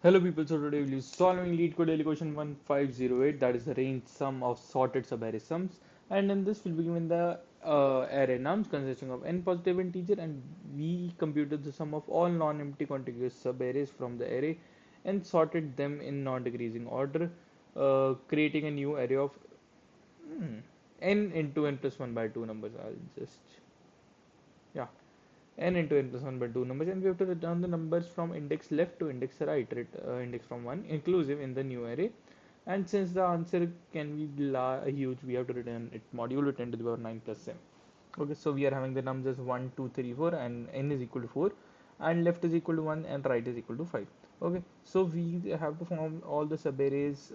Hello people, so today we'll be solving LeetCode daily question 1508, that is the range sum of sorted subarray sums, and in this we'll be given the array nums consisting of n positive integer, and we computed the sum of all non-empty contiguous subarrays from the array and sorted them in non-decreasing order, creating a new array of n into n plus 1 by 2 numbers. I'll just, yeah, n into n plus 1 by 2 numbers, and we have to return the numbers from index left to index right, index from 1 inclusive in the new array. And since the answer can be huge, we have to return it modulo 10 to the power 9 plus 7. Okay, so we are having the numbers 1 2 3 4, and n is equal to 4, and left is equal to 1 and right is equal to 5. Okay, so we have to form all the subarrays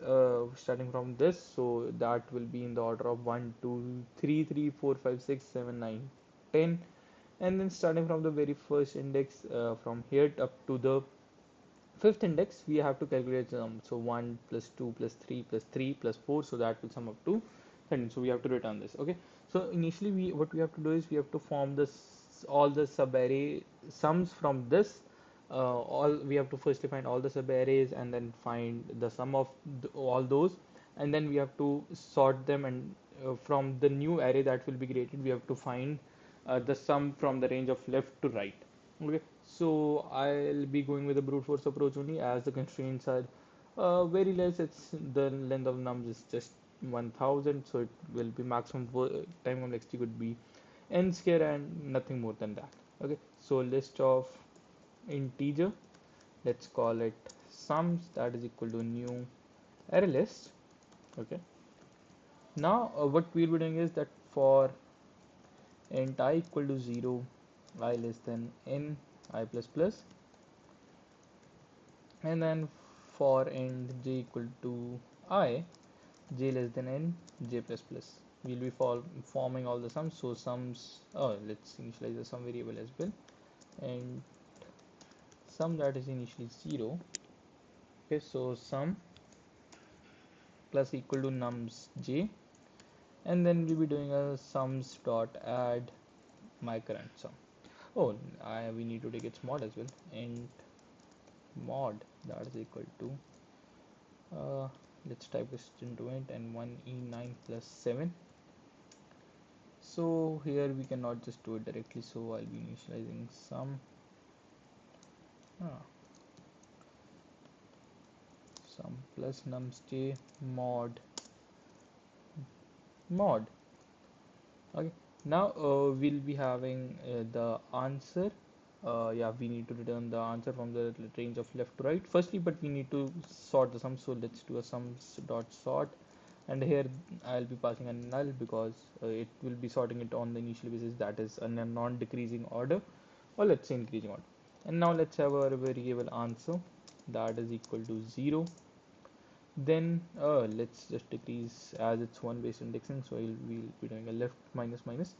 starting from this, so that will be in the order of 1 2 3 3 4 5 6 7 9 10. And then starting from the very first index, from here up to the fifth index, we have to calculate so 1 plus 2 plus 3 plus 3 plus 4, so that will sum up to 13. So we have to return this. Okay, so initially what we have to do is we have to form this all the subarray sums from this. All we have to firstly find all the subarrays and then find the sum of all those, and then we have to sort them, and from the new array that will be created we have to find the sum from the range of left to right. Okay, so I'll be going with the brute force approach only, as the constraints are very less. It's the length of nums is just 1000, so it will be maximum time complexity could be n square and nothing more than that. Okay, so list of integer, let's call it sums, that is equal to new array list. Okay, now what we'll be doing is that for int I equal to 0, I less than n I plus plus, and then for int j equal to I, j less than n j plus plus. We'll be forming all the sums, so sums, let's initialize the sum variable as well, and sum that is initially 0. Okay, so sum plus equal to nums j, and then we'll be doing a sums dot add my current sum. Oh, we need to take its mod as well. Int mod, that is equal to, uh, let's type this into it, and 1e9 plus 7. So here we cannot just do it directly, so I'll be initializing sum, ah, sum plus nums j mod mod. Okay, now we'll be having the answer. Yeah, we need to return the answer from the range of left to right firstly, but we need to sort the sum, so let's do a sums dot sort, and here I'll be passing a null because it will be sorting it on the initial basis, that is in a non-decreasing order, or let's say increasing order. And now let's have our variable answer, that is equal to 0. Then let's just decrease, as it's one based indexing, so we'll be doing a left minus minus.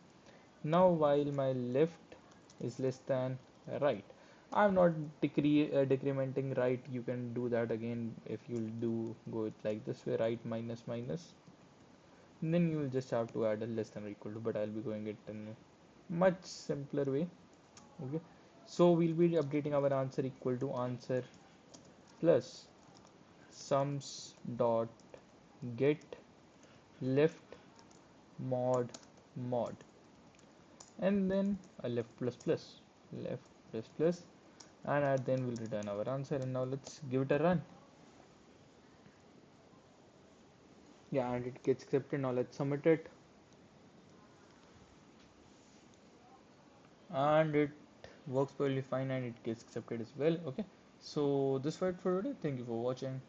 Now while my left is less than right, I'm not decrementing right. You can do that again if you'll do go it like this way, right minus minus. And then you will just have to add a less than or equal to, but I'll be going it in a much simpler way. Okay, so we'll be updating our answer equal to answer plus sums dot get left mod mod, and then a left plus plus, and then we'll return our answer. And now let's give it a run. Yeah, and it gets accepted. Now let's submit it, and it works perfectly fine, and it gets accepted as well. Okay, so this was it for today. Thank you for watching.